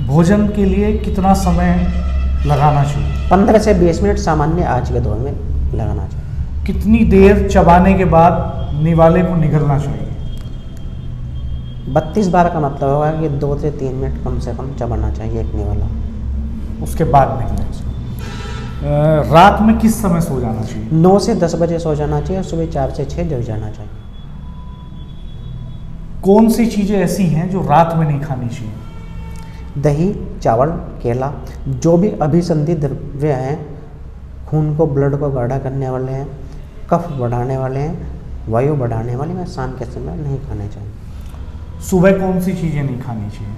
भोजन के लिए कितना समय लगाना चाहिए? 15 से 20 मिनट सामान्य आज के दौर में लगाना चाहिए। कितनी देर चबाने के बाद निवाले को निगलना चाहिए? 32 बार का मतलब होगा कि 2 से 3 मिनट कम से कम चबाना चाहिए एक निवाला। उसके बाद निकलना चाहिए। रात में किस समय सो जाना चाहिए? 9 से 10 बजे सो जाना चाहिए और सुबह 4 से 6 जग जाना चाहिए। कौन सी चीज़ें ऐसी हैं जो रात में नहीं खानी चाहिए? दही, चावल, केला, जो भी अभिसंधित द्रव्य हैं, खून को, ब्लड को गाढ़ा करने वाले हैं, कफ बढ़ाने वाले हैं, वायु बढ़ाने वाले हैं, शाम के समय नहीं खाने चाहिए। सुबह कौन सी चीज़ें नहीं खानी चाहिए?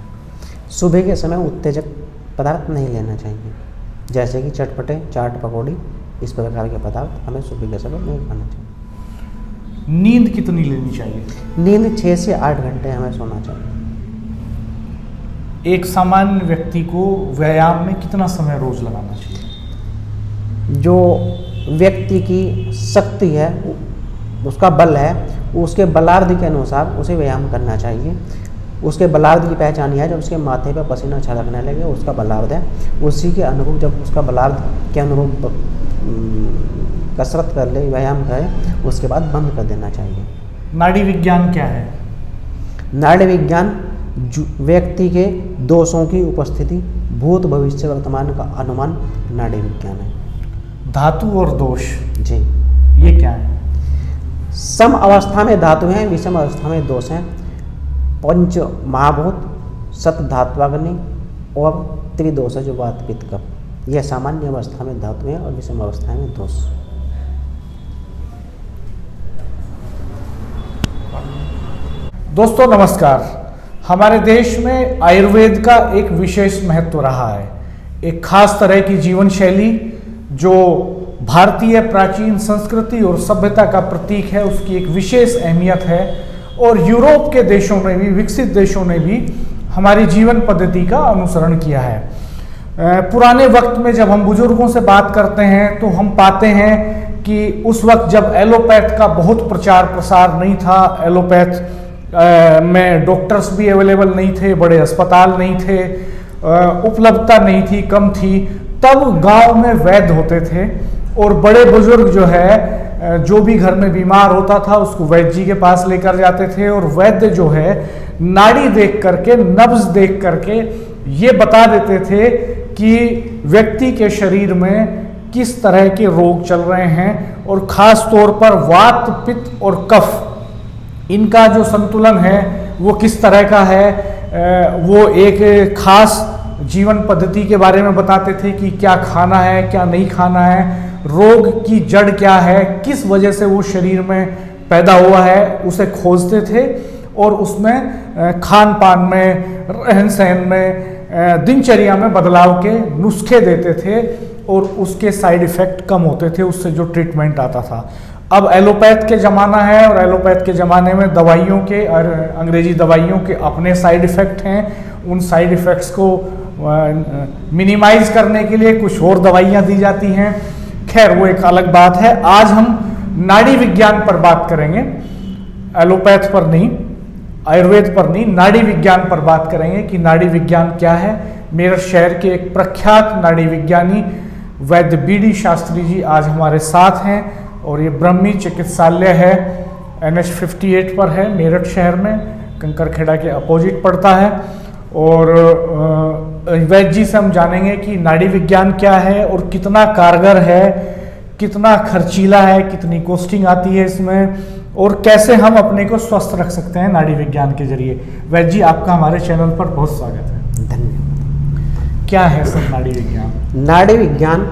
सुबह के समय उत्तेजक पदार्थ नहीं लेना चाहिए, जैसे कि चटपटे, चाट, पकौड़ी, इस प्रकार के पदार्थ हमें सुबह के समय नहीं खाना चाहिए। नींद कितनी लेनी चाहिए? नींद 6 से 8 घंटे हमें सोना चाहिए। एक सामान्य व्यक्ति को व्यायाम में कितना समय रोज लगाना चाहिए? जो व्यक्ति की शक्ति है, उसका बल है, उसके बलार्ध के अनुसार उसे व्यायाम करना चाहिए। उसके बलार्ध की पहचान है जब उसके माथे पर पसीना छलकने लगे, उसका बलार्ध है। उसी के अनुरूप जब उसका बलार्ध के अनुरूप कसरत कर ले, व्यायाम करे, उसके बाद बंद कर देना चाहिए। नाड़ी विज्ञान क्या है? नाड़ी विज्ञान व्यक्ति के दोषों की उपस्थिति, भूत, भविष्य, वर्तमान का अनुमान नाड़ी विज्ञान है। धातु और दोष जी, ये क्या है? सम अवस्था में धातु हैं, विषम अवस्था में दोष हैं। पंच महाभूत, सत धात्वाग्नि और त्रिदोष जो वात पित्त कफ, यह सामान्य अवस्था में धातु हैं और विषम अवस्था में दोष। दोस्तों नमस्कार। हमारे देश में आयुर्वेद का एक विशेष महत्व रहा है। एक खास तरह की जीवन शैली जो भारतीय प्राचीन संस्कृति और सभ्यता का प्रतीक है, उसकी एक विशेष अहमियत है। और यूरोप के देशों ने भी, विकसित देशों ने भी हमारी जीवन पद्धति का अनुसरण किया है। पुराने वक्त में जब हम बुजुर्गों से बात करते हैं तो हम पाते हैं कि उस वक्त जब एलोपैथ का बहुत प्रचार प्रसार नहीं था, एलोपैथ में डॉक्टर्स भी अवेलेबल नहीं थे, बड़े अस्पताल नहीं थे, उपलब्धता नहीं थी, कम थी, तब गांव में वैद्य होते थे और बड़े बुजुर्ग जो है, जो भी घर में बीमार होता था उसको वैद्य जी के पास लेकर जाते थे और वैद्य जो है नाड़ी देख करके, नब्ज देख करके ये बता देते थे कि व्यक्ति के शरीर में किस तरह के रोग चल रहे हैं और खास तौर पर वात, पित्त और कफ, इनका जो संतुलन है वो किस तरह का है। वो एक खास जीवन पद्धति के बारे में बताते थे कि क्या खाना है, क्या नहीं खाना है, रोग की जड़ क्या है, किस वजह से वो शरीर में पैदा हुआ है, उसे खोजते थे और उसमें खान पान में, रहन सहन में, दिनचर्या में बदलाव के नुस्खे देते थे और उसके साइड इफ़ेक्ट कम होते थे, उससे जो ट्रीटमेंट आता था। अब एलोपैथ के ज़माना है और एलोपैथ के ज़माने में दवाइयों के और अंग्रेजी दवाइयों के अपने साइड इफ़ेक्ट हैं। उन साइड इफ़ेक्ट्स को मिनिमाइज करने के लिए कुछ और दवाइयाँ दी जाती हैं। खैर वो एक अलग बात है। आज हम नाड़ी विज्ञान पर बात करेंगे, एलोपैथ पर नहीं, आयुर्वेद पर नहीं, नाड़ी विज्ञान पर बात करेंगे कि नाड़ी विज्ञान क्या है। मेरठ शहर के एक प्रख्यात नाड़ी विज्ञानी वैद्य BD शास्त्री जी आज हमारे साथ हैं और ये ब्रह्मी चिकित्सालय है, NH 58 पर है, मेरठ शहर में, कंकरखेड़ा के अपोजिट पड़ता है। और वैद्य जी से हम जानेंगे कि नाड़ी विज्ञान क्या है और कितना कारगर है, कितना खर्चीला है, कितनी कॉस्टिंग आती है इसमें और कैसे हम अपने को स्वस्थ रख सकते हैं नाड़ी विज्ञान के जरिए। वैद्य जी आपका हमारे चैनल पर बहुत स्वागत है। धन्यवाद। क्या है सर नाड़ी विज्ञान? नाड़ी विज्ञान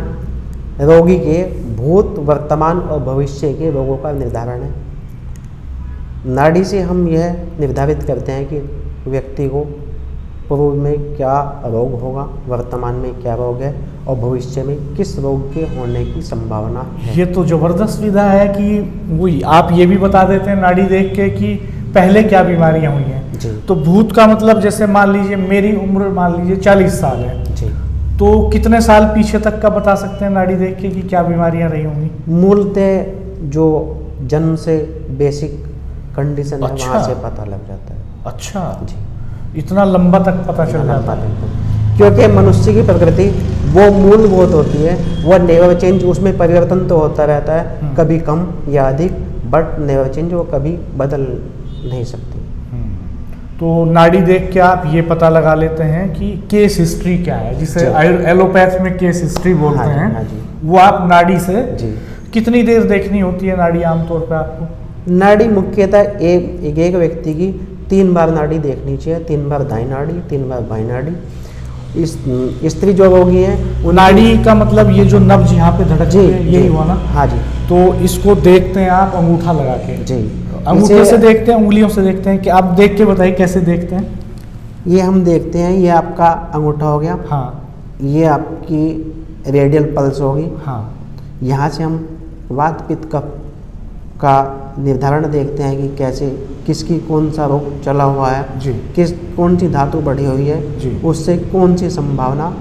रोगी के भूत, वर्तमान और भविष्य के रोगों का निर्धारण है। नाड़ी से हम यह निर्धारित करते हैं कि व्यक्ति को पूर्व में क्या रोग होगा, वर्तमान में क्या रोग है और भविष्य में किस रोग के होने की संभावना है। ये तो जबरदस्त विधा है कि वही आप ये भी बता देते हैं नाड़ी देख के कि पहले क्या बीमारियां हुई हैं जी। तो भूत का मतलब जैसे मान लीजिए मेरी उम्र मान लीजिए 40 साल है जी, तो कितने साल पीछे तक का बता सकते हैं नाड़ी देख के कि क्या बीमारियां रही होंगी? मूलतः जो जन्म से बेसिक कंडीशन है अच्छा। वहाँ से पता लग जाता है। अच्छा जी, इतना लंबा तक पता चल जाता है। क्योंकि मनुष्य की प्रकृति वो मूलभूत होती है, वो नेवर चेंज, उसमें परिवर्तन तो होता रहता है, कभी कम या अधिक, बट नेवर चेंज, वो कभी बदल नहीं सकती। तो नाड़ी देख के आप ये पता लगा लेते हैं कि केस हिस्ट्री क्या है, जिसे एलोपैथ में केस हिस्ट्री बोलते हैं। हाँ जी। वो आप नाड़ी से जी। कितनी देर देखनी होती है नाड़ी आमतौर पे आपको? नाड़ी मुख्यतः एक व्यक्ति की 3 बार नाड़ी देखनी चाहिए, 3 बार दाईं नाड़ी, 3 बार बाईं नाड़ी। इस स्त्री जो रोगी है नाड़ी का मतलब ये जो नब्ज यहाँ पे धड़क जी, यही हुआ ना? हाँ जी। तो इसको देखते हैं आप अंगूठा लगा के? जी। अंगूठे से देखते हैं, उंगलियों से देखते हैं कि आप देख के बताइए कैसे देखते हैं? ये हम देखते हैं, ये आपका अंगूठा हो गया, हाँ, ये आपकी रेडियल पल्स होगी, हाँ, यहाँ से हम वात पित्त कफ का निर्धारण देखते हैं कि कैसे किसकी कौन सा रोग चला हुआ है जी, कौन सी धातु बढ़ी हुई है जी, उससे कौन सी संभावना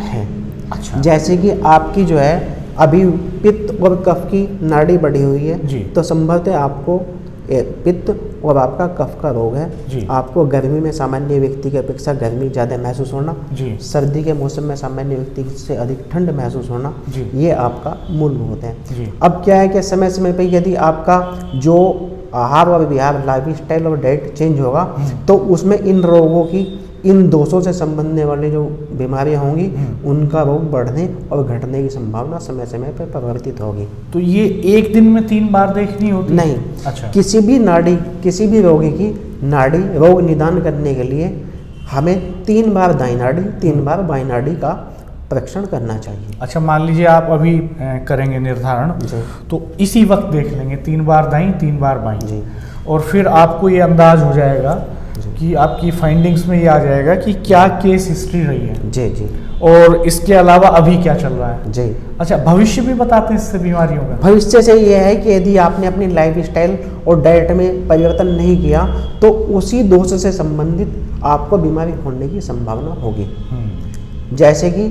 है। अच्छा, जैसे कि आपकी जो है अभी पित्त और कफ की नाड़ी बढ़ी हुई है जी, तो संभवतः आपको पित्त और आपका कफ का रोग है। जी, आपको गर्मी में सामान्य व्यक्ति की अपेक्षा गर्मी ज़्यादा महसूस होना, जी, सर्दी के मौसम में सामान्य व्यक्ति से अधिक ठंड महसूस होना, जी, ये आपका मूलभूत है। जी, अब क्या है कि समय समय पे यदि आपका जो आहार और विहार, लाइफ स्टाइल और डाइट चेंज होगा तो उसमें इन रोगों की, इन दोषों से संबंधने वाली जो बीमारियां होंगी उनका रोग बढ़ने और घटने की संभावना समय समय पर परिवर्तित होगी। तो ये एक दिन में 3 बार देखनी होती है? नहीं, अच्छा, किसी भी नाड़ी, किसी भी रोगी की नाड़ी रोग निदान करने के लिए हमें 3 बार दाईं नाड़ी, 3 बार बाईं नाड़ी का परीक्षण करना चाहिए। अच्छा, मान लीजिए आप अभी करेंगे निर्धारण, जी। तो इसी वक्त देख लेंगे 3 बार दाईं 3 बार बाईं, जी। और फिर आपको ये अंदाज हो जाएगा कि आपकी फाइंडिंग्स में ये आ जाएगा कि क्या केस हिस्ट्री रही है, जी जी, और इसके अलावा अभी क्या चल रहा है। जी। अच्छा, भविष्य भी बताते हैं इससे बीमारियों का? भविष्य से ये है कि यदि आपने अपनी लाइफ स्टाइल और डाइट में परिवर्तन नहीं किया तो उसी दोष से संबंधित आपको बीमारी होने की संभावना होगी। जैसे कि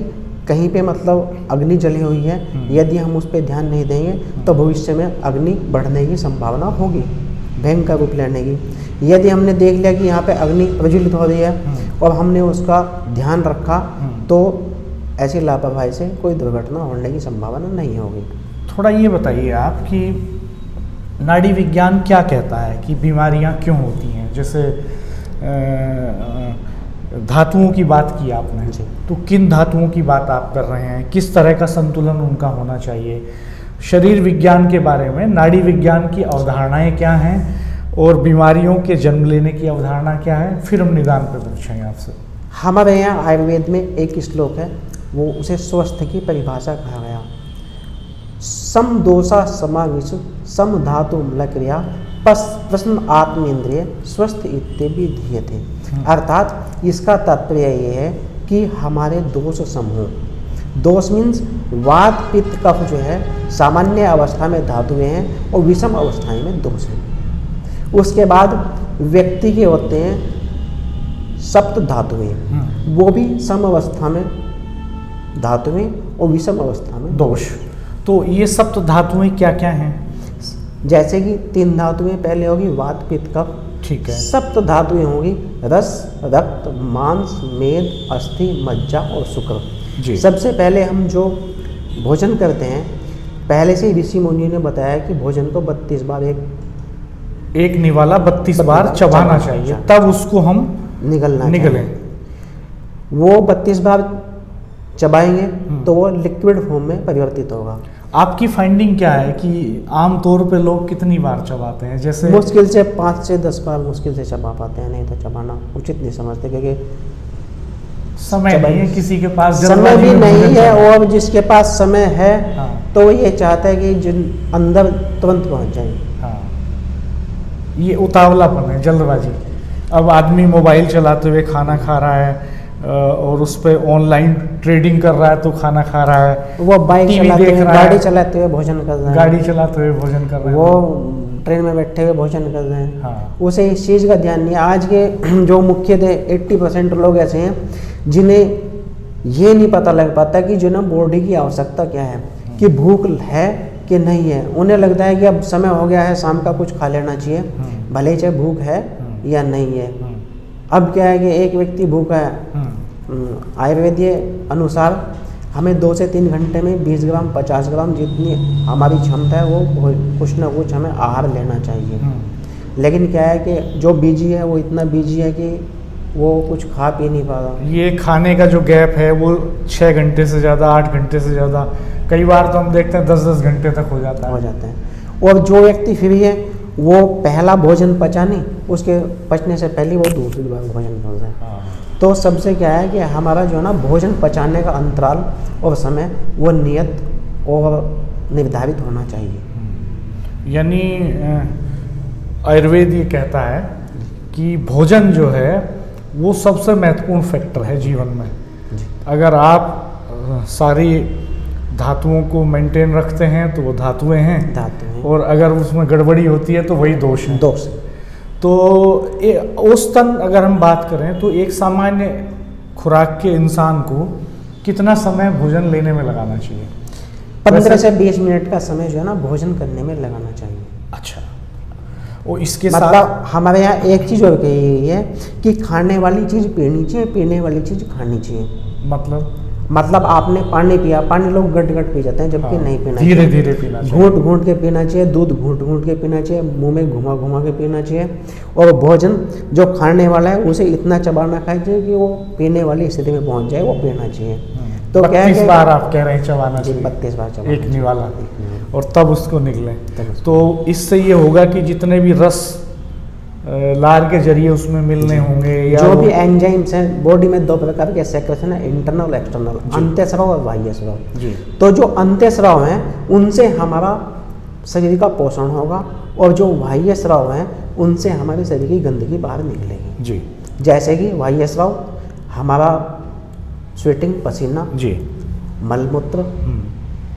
कहीं पे मतलब अग्नि जली हुई है, यदि हम उस पर ध्यान नहीं देंगे तो भविष्य में अग्नि बढ़ने की संभावना होगी, भयंकर रूप लेने की। यदि हमने देख लिया कि यहाँ पे अग्नि प्रज्वलित हो रही है और हमने उसका ध्यान रखा तो ऐसी लापरवाही से कोई दुर्घटना होने की संभावना नहीं होगी। थोड़ा ये बताइए आप कि नाड़ी विज्ञान क्या कहता है कि बीमारियां क्यों होती हैं? जैसे धातुओं की बात की आपने, तो किन धातुओं की बात आप कर रहे हैं? किस तरह का संतुलन उनका होना चाहिए? शरीर विज्ञान के बारे में नाड़ी विज्ञान की अवधारणाएं क्या हैं और बीमारियों के जन्म लेने की अवधारणा क्या है? फिर हम निदान पर पूछेंगे आपसे। हमारे यहाँ आयुर्वेद में एक श्लोक है, वो उसे स्वस्थ की परिभाषा कहा गया, सम दोषा समाविश सम धातु मलक्रिया प्रश्न आत्मेंद्रिय स्वस्थ इत्यादि धीयते। अर्थात इसका तात्पर्य ये है कि हमारे दोष सम हो। दोष मीन्स वात पित्त कफ जो है सामान्य अवस्था में धातुएं हैं और विषम अवस्थाएं में दोष हैं। उसके बाद व्यक्ति के होते हैं सप्त धातुएं, वो भी सम अवस्था में धातुएं और विषम अवस्था में दोष। तो ये सप्त धातुएं क्या क्या हैं? जैसे कि 3 धातुएं पहले होगी वात पित्त कफ, ठीक है। सप्त धातुएं होगी रस, रक्त, मांस, मेद, अस्थि, मज्जा और शुक्र। जी। सबसे पहले हम जो भोजन करते हैं, पहले से ऋषि मुनि ने बताया कि भोजन को 32 बार एक निवाला 32 बार चबाना चाहिए, तब उसको हम निगलें। वो 32 बार चबाएंगे तो वो लिक्विड फॉर्म में परिवर्तित होगा। आपकी फाइंडिंग क्या है कि आम तौर पे लोग कितनी बार चबाते हैं? जैसे मुश्किल से 5 से 10 बार मुश्किल से चबा पाते हैं, नहीं तो चबाना उचित नहीं समझते, क्योंकि समय नहीं है किसी के पास, समय भी नहीं है, और जिसके पास समय है हाँ, तो वो ये चाहता है कि जिन अंदर तुरंत पहुंच जाए। हाँ, ये उतावलापन है, जल्दबाजी। अब आदमी मोबाइल चलाते हुए खाना खा रहा है और उस पर ऑनलाइन ट्रेडिंग कर रहा है तो खाना खा रहा है, वो बाइक चलाते हुए, गाड़ी चलाते हुए भोजन कर रहे हैं, गाड़ी चलाते हुए भोजन कर रहे हैं, वो ट्रेन में बैठे हुए भोजन कर रहे हैं। हाँ, उसे इस चीज़ का ध्यान नहीं है। आज के जो मुख्यतः 80% लोग ऐसे हैं जिन्हें ये नहीं पता लग पाता कि जो ना बॉडी की आवश्यकता क्या है, कि भूख है कि नहीं है। उन्हें लगता है कि अब समय हो गया है, शाम का कुछ खा लेना चाहिए, भले ही चाहे भूख है या नहीं है। अब क्या है कि एक व्यक्ति भूखा है, आयुर्वेदीय अनुसार हमें 2 से 3 घंटे में 20 ग्राम 50 ग्राम जितनी हमारी क्षमता है वो कुछ ना कुछ हमें आहार लेना चाहिए। लेकिन क्या है कि जो बिजी है वो इतना बिजी है कि वो कुछ खा पी नहीं पा रहा। ये खाने का जो गैप है वो 6 घंटे से ज़्यादा, 8 घंटे से ज़्यादा, कई बार तो हम देखते हैं 10-10 घंटे तक हो जाता है। और जो व्यक्ति फ्री है वो पहला भोजन पचा नहीं, उसके पचने से पहले वो दूसरी बार भोजन कर रहा है। तो सबसे क्या है कि हमारा जो है ना भोजन पचाने का अंतराल और समय वो नियत और निर्धारित होना चाहिए। यानी आयुर्वेद ये कहता है कि भोजन जो है वो सबसे महत्वपूर्ण फैक्टर है जीवन में। अगर आप सारी धातुओं को मेंटेन रखते हैं तो वो धातुएं हैं, और अगर उसमें गड़बड़ी होती है तो वही दोष है। तो औसतन अगर हम बात करें तो एक सामान्य खुराक के इंसान को कितना समय भोजन लेने में लगाना चाहिए? 15 से 20 मिनट का समय जो है ना भोजन करने में लगाना चाहिए। अच्छा, और इसके मतलब साथ हमारे यहाँ एक चीज़ और कही गई है कि खाने वाली चीज़ पीनी चाहिए, पीने वाली चीज़ खानी चाहिए। मतलब आपने पानी पिया, पानी लोग गट गट पी जाते हैं, जबकि नहीं पीना चाहिए, धीरे धीरे पीना चाहिए, घूंट घूंट के पीना चाहिए, दूध घूंट घूंट के पीना चाहिए, मुंह में घुमा घुमा के पीना चाहिए। और भोजन जो खाने वाला है उसे इतना चबाना खाना चाहिए कि वो पीने वाली स्थिति में पहुंच जाए, वो पीना चाहिए। तो 32 बार आप कह रहे हैं चबाना चाहिए? 32 बार चबाना, एक निवाला, और तब उसको निकले। तो इससे ये होगा कि जितने भी रस लार के जरिए उसमें मिलने होंगे, या जो भी एंजाइम्स हैं बॉडी में 2 प्रकार के सेक्रेशन है, इंटरनल एक्सटर्नल, अंतःस्राव और बाह्य स्राव। तो जो अंतःस्राव हैं उनसे हमारा शरीर का पोषण होगा, और जो बाह्य स्राव हैं उनसे हमारे शरीर की गंदगी बाहर निकलेगी जी। जैसे कि बाह्य स्राव हमारा स्वेटिंग, पसीना जी, मलमूत्र,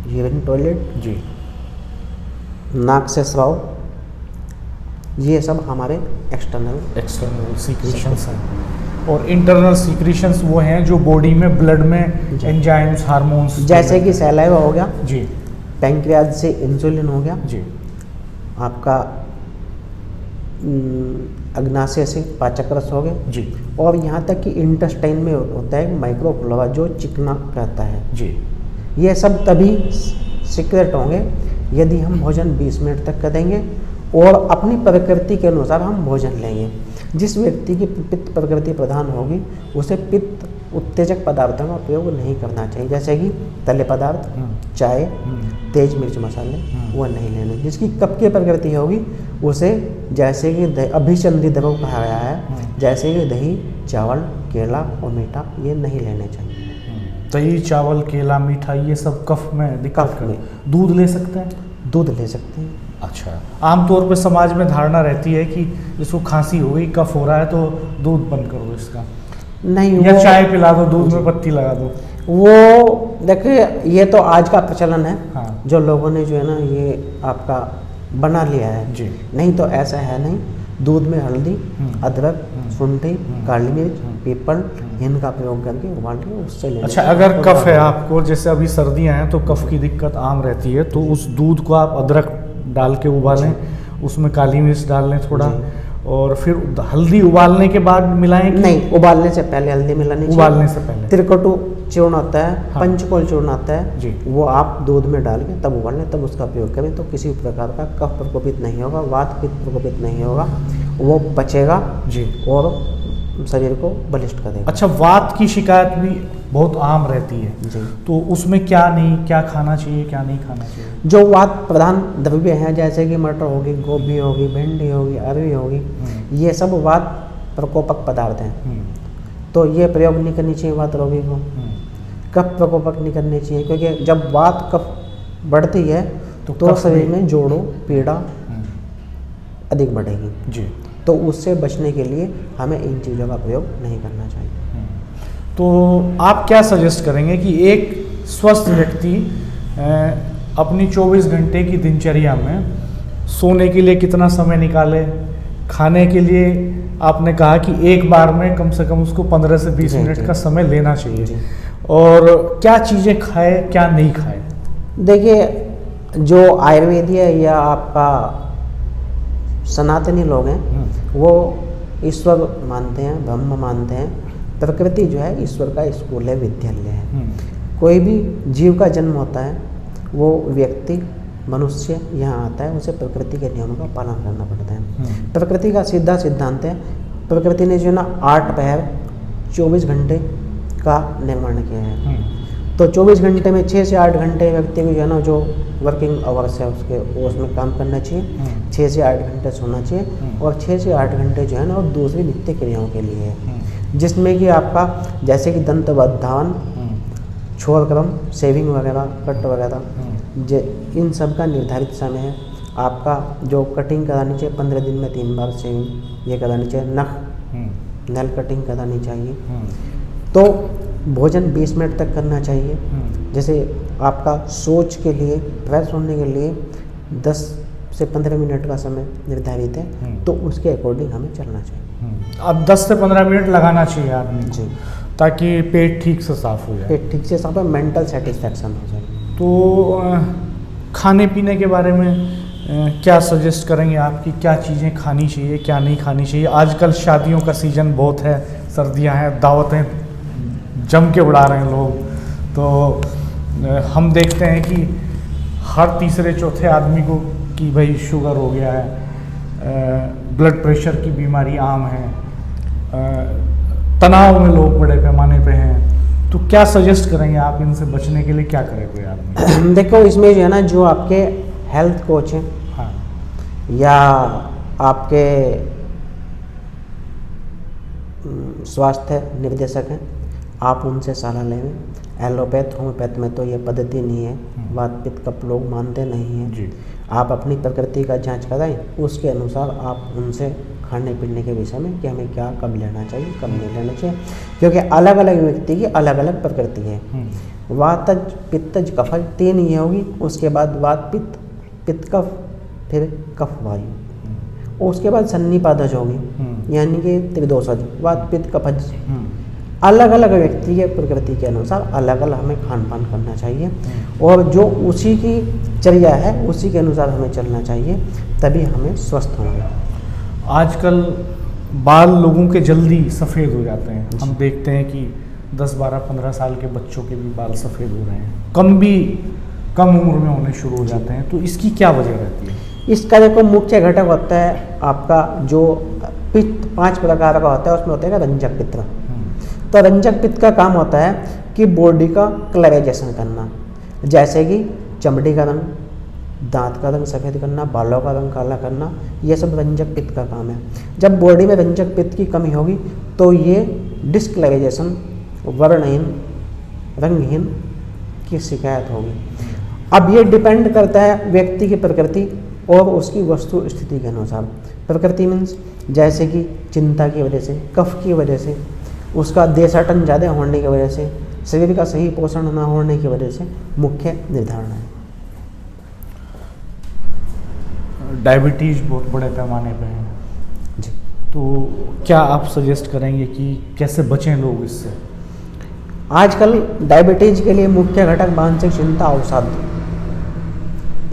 यूरिन टॉयलेट जी, नाक से स्राव, ये सब हमारे एक्सटर्नल सीक्रेशंस हैं। और इंटरनल सीक्रेशंस वो हैं जो बॉडी में ब्लड में एंजाइम्स, हार्मोन्स, जैसे कि सैलाइवा हो गया जी, पैंक्रियाज से इंसुलिन हो गया जी, आपका अग्नाशय से पाचक रस हो गया जी, और यहाँ तक कि इंटेस्टाइन में होता है माइक्रोफ्लोरा जो चिकना कहता है जी। ये सब तभी सीक्रेट होंगे यदि हम भोजन 20 मिनट तक करेंगे और अपनी प्रकृति के अनुसार हम भोजन लेंगे। जिस व्यक्ति की पित्त प्रकृति प्रधान होगी उसे पित्त उत्तेजक पदार्थों का प्रयोग नहीं करना चाहिए, जैसे कि तले पदार्थ, चाय, तेज मिर्च मसाले वो नहीं लेने। जिसकी कफ की प्रकृति होगी उसे जैसे कि अभिसंधि द्रव कहा गया है, जैसे कि दही, चावल, केला और मीठा ये नहीं लेने चाहिए। दही, चावल, केला, मीठा ये सब कफ में दिक्कत करे। दूध ले सकते हैं? दूध ले सकते हैं। अच्छा, आमतौर पर समाज में धारणा रहती है कि इसको खांसी हो गई, कफ हो रहा है तो दूध बंद कर दो इसका, नहीं, या चाय पिला दो, दूध में पत्ती लगा दो। वो देखिए ये तो आज का प्रचलन है। हाँ। जो लोगों ने जो है ना ये आपका बना लिया है जी। नहीं तो ऐसा है नहीं, दूध में हल्दी, अदरक, शुंठी, काली मिर्च, पीपल इनका प्रयोग करके उबाल के उससे ले। अच्छा, अगर कफ है आपको, जैसे अभी सर्दियां हैं तो कफ की दिक्कत आम रहती है, तो उस दूध को आप अदरक डाल के उबालें, उसमें काली मिर्च डाल लें थोड़ा, और फिर हल्दी उबालने के बाद मिलाएं कि नहीं? उबालने से पहले हल्दी मिलानी चाहिए। उबालने से पहले त्रिकटु चूर्ण आता है, हाँ। पंचकोल चूर्ण आता है जी, वो आप दूध में डाल के तब उबाल लें, तब उसका प्रयोग करें तो किसी प्रकार का कफ प्रकोपित नहीं होगा, वात पित्त प्रकोपित नहीं होगा, वो बचेगा जी और शरीर को बलिष्ठ करेगा। अच्छा, वात की शिकायत भी बहुत आम रहती है जी, तो उसमें क्या खाना चाहिए, क्या नहीं खाना चाहिए? जो वात प्रधान द्रव्य हैं जैसे कि मटर होगी, गोभी होगी, भिंडी होगी, अरवी होगी, ये सब वात प्रकोपक पदार्थ हैं, तो ये प्रयोग नहीं करनी चाहिए वात रोगी को। कफ प्रकोपक नहीं करनी चाहिए, क्योंकि जब वात कफ बढ़ती है तो शरीर में जोड़ों पीड़ा अधिक बढ़ेगी जी, तो उससे बचने के लिए हमें इन चीज़ों का प्रयोग नहीं करना चाहिए। तो आप क्या सजेस्ट करेंगे कि एक स्वस्थ व्यक्ति अपनी 24 घंटे की दिनचर्या में सोने के लिए कितना समय निकाले, खाने के लिए आपने कहा कि एक बार में कम से कम उसको 15 से 20 मिनट का समय लेना चाहिए, और क्या चीज़ें खाए क्या नहीं खाए? देखिए, जो आयुर्वेदीय या आपका सनातनी लोग हैं वो ईश्वर मानते हैं, ब्रह्म मानते हैं, प्रकृति जो है ईश्वर का स्कूल है, विद्यालय है। कोई भी जीव का जन्म होता है, वो व्यक्ति मनुष्य यहाँ आता है, उसे प्रकृति के नियमों का पालन करना पड़ता है। प्रकृति का सीधा सिद्धांत है, प्रकृति ने जो है ना 8 पहर 24 घंटे का निर्माण किया है। तो 24 घंटे में 6 से 8 घंटे व्यक्ति को जो है ना जो वर्किंग आवर्स है उसके उसमें काम करना चाहिए, 6 से 8 घंटे सोना चाहिए और 6 से 8 घंटे जो है ना और दूसरी नित्य क्रियाओं के लिए है, जिसमें कि आपका जैसे कि दंत धावन, छोरक्रम, शेविंग वगैरह, कट वगैरह, इन सब का निर्धारित समय है। आपका जो कटिंग करानी चाहिए 15 दिन में 3 बार शेविंग ये करानी चाहिए, नेल कटिंग करानी चाहिए। तो भोजन 20 मिनट तक करना चाहिए। जैसे आपका सोच के लिए, फ्रेश होने के लिए 10 से 15 मिनट का समय निर्धारित है, तो उसके अकॉर्डिंग हमें चलना चाहिए। अब 10 से 15 मिनट लगाना चाहिए आदमी जी, ताकि पेट ठीक से साफ हो जाए। पेट ठीक से साफ है, मेंटल सेटिस्फैक्शन हो जाए। तो खाने पीने के बारे में क्या सजेस्ट करेंगे आप कि क्या चीज़ें खानी चाहिए, क्या नहीं खानी चाहिए? आजकल शादियों का सीज़न बहुत है, सर्दियां हैं, दावतें जम के उड़ा रहे हैं लोग, तो हम देखते हैं कि हर तीसरे चौथे आदमी को कि भाई शुगर हो गया है, ब्लड प्रेशर की बीमारी आम है, तनाव में लोग बड़े पैमाने पे हैं। तो क्या सजेस्ट करेंगे आप इनसे बचने के लिए, क्या करें कोई आदमी? देखो, इसमें जो है ना जो आपके हेल्थ कोच हैं, हाँ, या आपके स्वास्थ्य निर्देशक हैं, आप उनसे सलाह लें। एलोपैथ होम्योपैथ में तो ये पद्धति नहीं है, वात पित्त कफ लोग मानते नहीं हैं जी। आप अपनी प्रकृति का जांच कराएं, उसके अनुसार आप उनसे खाने पीने के विषय में कि हमें क्या कब लेना चाहिए, कब नहीं लेना चाहिए, क्योंकि अलग अलग व्यक्ति की अलग अलग प्रकृति है। वातज पित्तज कफज 3 ये होगी, उसके बाद वात पित्त, पित्त कफ, फिर कफ वायु, उसके बाद सन्निपादज होगी, यानी कि त्रिदोषज, वात पित्त कफज। अलग अलग व्यक्ति के प्रकृति के अनुसार अलग अलग हमें खान पान करना चाहिए, और जो उसी की चर्या है उसी के अनुसार हमें चलना चाहिए, तभी हमें स्वस्थ होंगे। आजकल बाल लोगों के जल्दी सफ़ेद हो जाते हैं, हम देखते हैं कि 10, 12, 15 साल के बच्चों के भी बाल सफ़ेद हो रहे हैं, कम उम्र में होने शुरू हो जाते हैं। तो इसकी क्या वजह रहती है? इसका देखो मुख्य घटक होता है आपका जो पित्त 5 प्रकार का होता है, उसमें होता है रंजक पित्त। तो रंजक पित्त का काम होता है कि बॉडी का कलराइजेशन करना, जैसे कि चमड़ी का रंग, दांत का रंग सफ़ेद करना, बालों का रंग काला करना, ये सब रंजक पित्त का काम है। जब बॉडी में रंजक पित्त की कमी होगी तो ये डिस्कलराइजेशन, वर्णहीन, रंगहीन की शिकायत होगी। अब ये डिपेंड करता है व्यक्ति की प्रकृति और उसकी वस्तु स्थिति के अनुसार। प्रकृति मीन्स जैसे कि चिंता की वजह से, कफ की वजह से, उसका देशाटन ज़्यादा होने की वजह से, शरीर का सही पोषण न होने की वजह से मुख्य निर्धारण है। डायबिटीज़ बहुत बड़े पैमाने पे है जी। तो क्या आप सजेस्ट करेंगे कि कैसे बचें लोग इससे? आजकल डायबिटीज के लिए मुख्य घटक मानसिक चिंता, अवसाद,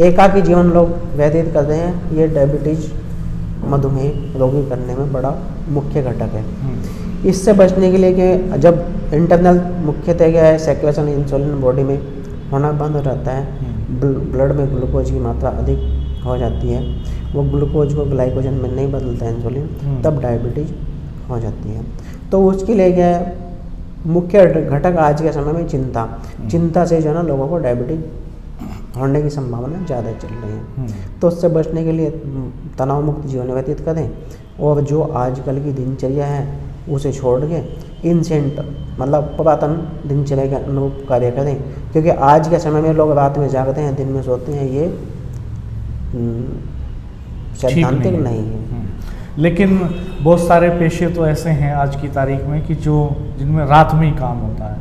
एकाकी जीवन लोग व्यतीत करते हैं। ये डायबिटीज, मधुमेह रोगी करने में बड़ा मुख्य घटक है। इससे बचने के लिए कि जब इंटरनल मुख्यतः क्या है, सेक्रेशन इंसुलिन बॉडी में होना बंद हो जाता है, ब्लड में ग्लूकोज की मात्रा अधिक हो जाती है, वो ग्लूकोज को ग्लाइकोजन में नहीं बदलता है इंसुलिन, तब डायबिटीज हो जाती है। तो उसके लिए क्या है, मुख्य घटक आज के समय में चिंता से जो है ना लोगों को डायबिटीज होने की संभावना ज़्यादा चल रही है। तो उससे बचने के लिए तनाव मुक्त जीवन व्यतीत करें, और जो आजकल की दिनचर्या है उसे छोड़ के इंसेंट मतलब पुरातन दिनचर्या के अनुरूप कार्य करें, क्योंकि आज के समय में लोग रात में जागते हैं, दिन में सोते हैं, ये सैद्धांतिक नहीं है। लेकिन बहुत सारे पेशे तो ऐसे हैं आज की तारीख में कि जिनमें रात में ही काम होता है,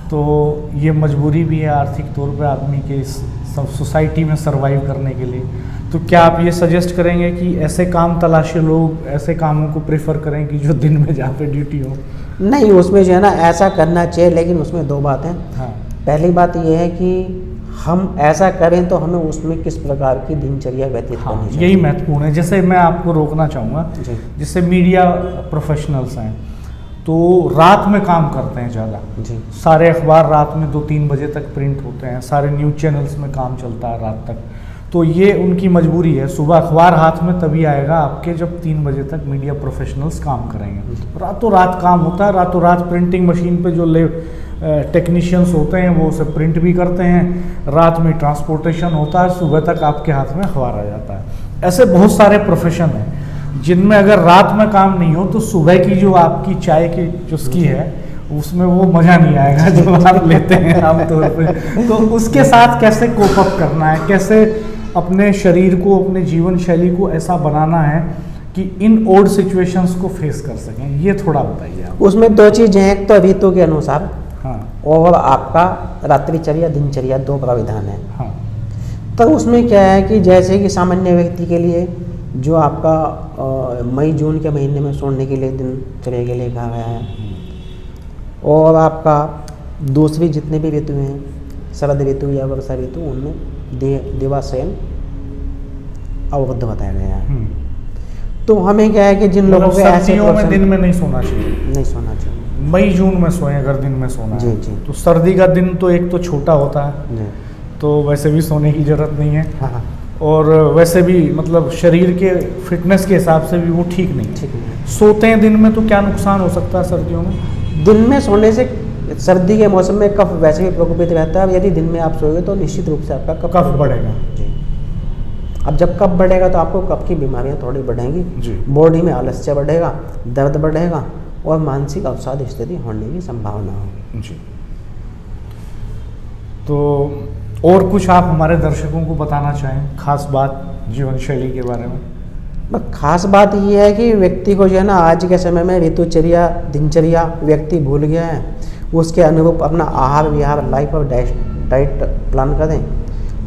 तो ये मजबूरी भी है आर्थिक तौर पे आदमी के इस सोसाइटी में सरवाइव करने के लिए। तो क्या आप ये सजेस्ट करेंगे कि ऐसे काम तलाशे लोग ऐसे कामों को प्रेफर करें कि जो दिन में जहाँ पे ड्यूटी हो? नहीं, उसमें जो है ना ऐसा करना चाहिए, लेकिन उसमें 2 बातें। हाँ। पहली बात ये है कि हम ऐसा करें तो हमें उसमें किस प्रकार की दिनचर्या व्यतीत करनी चाहिए, यही महत्वपूर्ण है। जैसे मैं आपको रोकना चाहूँगा, जैसे मीडिया प्रोफेशनल्स हैं तो रात में काम करते हैं ज़्यादा। जी सारे अखबार रात में 2-3 बजे तक प्रिंट होते हैं, सारे न्यूज़ चैनल्स में काम चलता है रात तक। तो ये उनकी मजबूरी है, सुबह अखबार हाथ में तभी आएगा आपके जब 3 बजे तक मीडिया प्रोफेशनल्स काम करेंगे। रातों रात काम होता है, रातों रात प्रिंटिंग मशीन पे जो टेक्नीशियंस होते हैं वो उसे प्रिंट भी करते हैं, रात में ट्रांसपोर्टेशन होता है, सुबह तक आपके हाथ में अखबार आ जाता है। ऐसे बहुत सारे प्रोफेशन हैं जिनमें अगर रात में काम नहीं हो तो सुबह की जो आपकी चाय की चुस्की है उसमें वो मज़ा नहीं आएगा जो आप लेते हैं आमतौर पे। तो उसके साथ कैसे कोप अप करना है, कैसे अपने शरीर को, अपने जीवन शैली को ऐसा बनाना है कि इन ओड सिचुएशंस को फेस कर सकें, ये थोड़ा बताइए आप। उसमें दो चीज़ें हैं, एक तो ऋतु के अनुसार हाँ और आपका रात्रिचर्या दिनचर्या, दो प्राविधान है। हाँ तो उसमें क्या है कि जैसे कि सामान्य व्यक्ति के लिए जो आपका मई जून के महीने में सोने के लिए दिनचर्या के लिए कहा गया है, और आपका दूसरी जितने भी ऋतु हैं, शरद ऋतु या वर्षा ऋतु, उनमें दिवाशयन अवरुद्ध बताया गया है। तो हमें क्या है कि जिन लोगों के ऐसे सर्दियों में दिन में नहीं सोना चाहिए, नहीं सोना चाहिए, मई जून में सोएं अगर दिन में सोना जी है। जी। तो सर्दी का दिन तो एक तो छोटा होता है, जी तो वैसे भी सोने की ज़रूरत नहीं है, हाँ हाँ और वैसे भी मतलब शरीर के फिटनेस के हिसाब से भी वो ठीक नहीं है। ठीक है। सोते हैं दिन में तो क्या नुकसान हो सकता है सर्दियों में? दिन में सोने से सर्दी के मौसम में कफ वैसे भी प्रकोपित रहता है, यदि दिन में आप सोएंगे तो निश्चित रूप से आपका कफ बढ़ेगा। जी। अब जब कफ बढ़ेगा तो आपको कफ की बीमारियां थोड़ी बढ़ेंगी जी। बॉडी में आलस्य बढ़ेगा, दर्द बढ़ेगा और मानसिक अवसाद स्थिति होने की संभावना होगी। जी। तो और कुछ आप हमारे दर्शकों को बताना चाहें, खास बात जीवन शैली के बारे में? बस खास बात ये है कि व्यक्ति को जो है ना आज के समय में ऋतुचर्या दिनचर्या व्यक्ति भूल गया है, उसके अनुरूप अपना आहार विहार लाइफ और डाइट प्लान करें,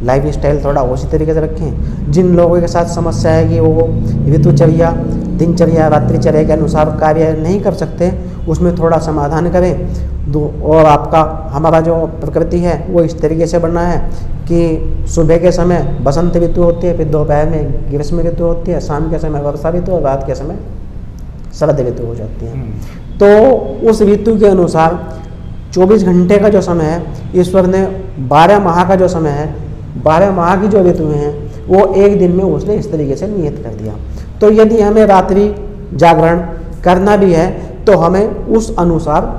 लाइफ स्टाइल थोड़ा उसी तरीके से रखें। जिन लोगों के साथ समस्या है कि वो ऋतुचर्या दिनचर्या रात्रिचर्या के अनुसार कार्य नहीं कर सकते, उसमें थोड़ा समाधान करें। और आपका हमारा जो प्रकृति है वो इस तरीके से बना है कि सुबह के समय बसंत ऋतु होती है, फिर दोपहर में ग्रीष्म ऋतु होती है, शाम के समय वर्षा ऋतु और रात के समय शरद ऋतु हो जाती है। तो उस ऋतु के अनुसार 24 घंटे का जो समय है, ईश्वर ने 12 माह का जो समय है, 12 माह की जो ऋतुएं हैं वो एक दिन में उसने इस तरीके से नियत कर दिया। तो यदि हमें रात्रि जागरण करना भी है तो हमें उस अनुसार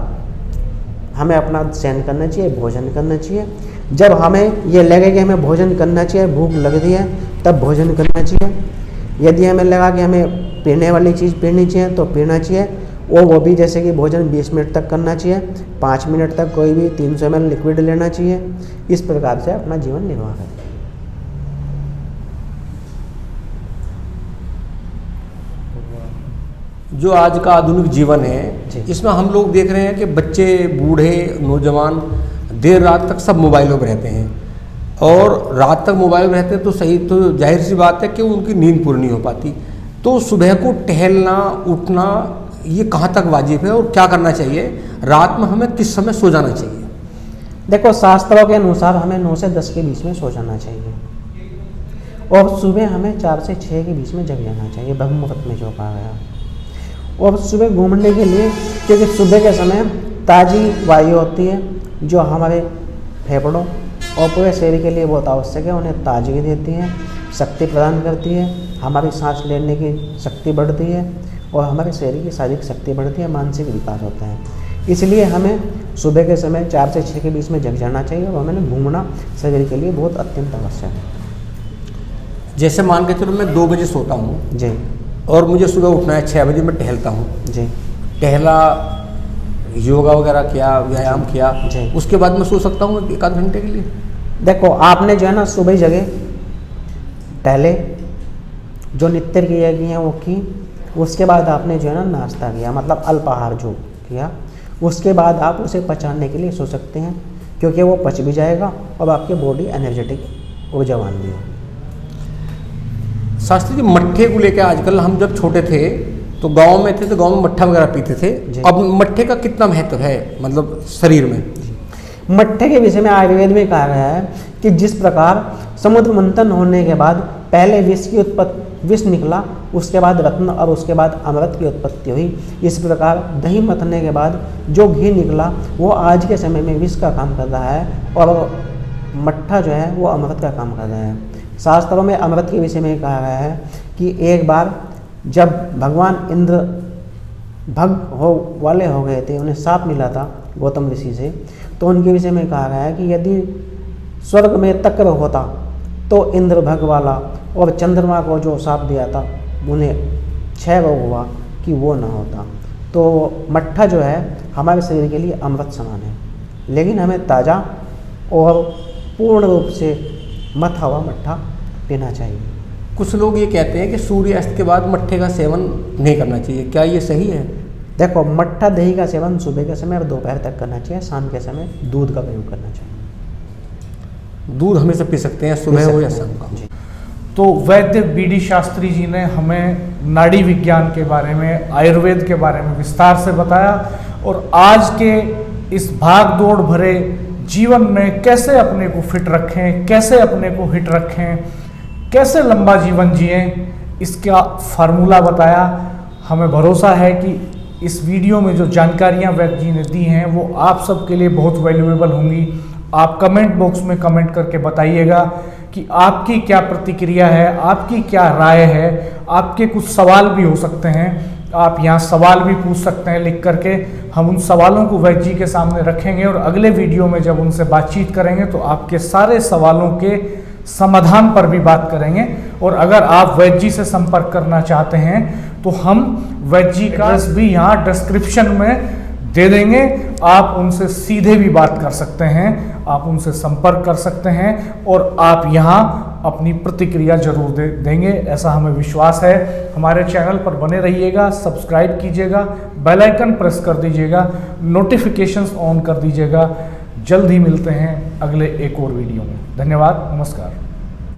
हमें अपना शयन करना चाहिए, भोजन करना चाहिए। जब हमें ये लगे कि हमें भोजन करना चाहिए, भूख लग रही है, तब भोजन करना चाहिए। यदि हमें लगा कि हमें पीने वाली चीज़ पीनी चाहिए तो पीना चाहिए, और वो भी जैसे कि भोजन 20 मिनट तक करना चाहिए, 5 मिनट तक कोई भी 300 ml लिक्विड लेना चाहिए। इस प्रकार से अपना जीवन निर्वाह करें। जो आज का आधुनिक जीवन है, जी। इसमें हम लोग देख रहे हैं कि बच्चे, बूढ़े, नौजवान देर रात तक सब मोबाइलों में रहते हैं, और रात तक मोबाइल में रहते हैं तो सही, तो जाहिर सी बात है कि उनकी नींद पूरी नहीं हो पाती। तो सुबह को टहलना, उठना, ये कहाँ तक वाजिब है और क्या करना चाहिए? रात में हमें किस समय सो जाना चाहिए? देखो, शास्त्रों के अनुसार हमें 9 से 10 के बीच में सो जाना चाहिए, और सुबह हमें 4 से 6 के बीच में जग जाना चाहिए, ब्रह्म मुहूर्त में जो कहा गया। और सुबह घूमने के लिए, क्योंकि सुबह के समय ताज़ी वायु होती है जो हमारे फेफड़ों और पूरे शरीर के लिए बहुत आवश्यक है, उन्हें ताजगी देती है, शक्ति प्रदान करती है, हमारी सांस लेने की शक्ति बढ़ती है, और हमारे शरीर की शारीरिक शक्ति बढ़ती है, मानसिक विकास होता है। इसलिए हमें सुबह के समय 4 से 6 के बीच में जग जाना चाहिए, और हमें घूमना शरीर के लिए बहुत अत्यंत आवश्यक है। जैसे मान के चलो मैं 2 बजे सोता हूँ जी, और मुझे सुबह उठना है 6 बजे, मैं टहलता हूँ, जी, टहला, योगा वगैरह किया, व्यायाम किया, जी। उसके बाद मैं सो सकता हूँ 1 आध घंटे के लिए? देखो, आपने जो है ना सुबह जगह टहले, जो नित्य क्रिया की हैं वो की, उसके बाद आपने जो है ना नाश्ता किया, मतलब अल्पाहार जो किया, उसके बाद आप उसे पचाने के लिए सो सकते हैं, क्योंकि वो पच भी जाएगा और आपकी बॉडी एनर्जेटिक ऊर्जावान भी होगी। शास्त्री जी, मट्ठे को लेकर आजकल, हम जब छोटे थे तो गांव में थे तो गांव में मट्ठा वगैरह पीते थे, अब मट्ठे का कितना महत्व है मतलब शरीर में? मट्ठे के विषय में आयुर्वेद में कहा गया है कि जिस प्रकार समुद्र मंथन होने के बाद पहले विष की विष निकला, उसके बाद रत्न और उसके बाद अमृत की उत्पत्ति हुई। इस प्रकार दही मथने के बाद जो घी निकला वो आज के समय में विष का काम कर रहा है और मट्ठा जो है वो अमृत का काम कर रहा है। शास्त्रों में अमृत के विषय में कहा गया है कि एक बार जब भगवान इंद्र भग हो गए थे, उन्हें शाप मिला था गौतम ऋषि से, तो उनके विषय में कहा गया है कि यदि स्वर्ग में तक्र होता तो इंद्र भग वाला और चंद्रमा को जो शाप दिया था उन्हें क्षय रोग हुआ कि वो ना होता। तो मट्ठा जो है हमारे शरीर के लिए अमृत समान है, लेकिन हमें ताज़ा और पूर्ण रूप से मथा हुआ मट्ठा पीना चाहिए। कुछ लोग ये कहते हैं कि सूर्यास्त के बाद मट्ठे का सेवन नहीं करना चाहिए, क्या ये सही है? देखो, मट्ठा दही का सेवन सुबह के समय और दोपहर तक करना चाहिए, शाम के समय दूध का प्रयोग करना चाहिए। दूध हमेशा पी सकते हैं, सुबह हो या शाम को। तो वैद्य BD शास्त्री जी ने हमें नाड़ी विज्ञान के बारे में, आयुर्वेद के बारे में विस्तार से बताया और आज के इस भाग दौड़ भरे जीवन में कैसे अपने को फिट रखें, कैसे अपने को हिट रखें, कैसे लंबा जीवन जिएं, इसका फार्मूला बताया। हमें भरोसा है कि इस वीडियो में जो जानकारियां वैद्य जी ने दी हैं वो आप सबके लिए बहुत वैल्यूएबल होंगी। आप कमेंट बॉक्स में कमेंट करके बताइएगा कि आपकी क्या प्रतिक्रिया है, आपकी क्या राय है। आपके कुछ सवाल भी हो सकते हैं, आप यहाँ सवाल भी पूछ सकते हैं लिख करके। हम उन सवालों को वैद्य जी के सामने रखेंगे और अगले वीडियो में जब उनसे बातचीत करेंगे तो आपके सारे सवालों के समाधान पर भी बात करेंगे। और अगर आप वैद्य जी से संपर्क करना चाहते हैं तो हम वैद्य जी का एड्रेस भी यहाँ डिस्क्रिप्शन में दे देंगे। आप उनसे सीधे भी बात कर सकते हैं, आप उनसे संपर्क कर सकते हैं और आप यहाँ अपनी प्रतिक्रिया जरूर देंगे, ऐसा हमें विश्वास है। हमारे चैनल पर बने रहिएगा, सब्सक्राइब कीजिएगा, बेल आइकन प्रेस कर दीजिएगा, नोटिफिकेशंस ऑन कर दीजिएगा। जल्द ही मिलते हैं अगले एक और वीडियो में। धन्यवाद, नमस्कार।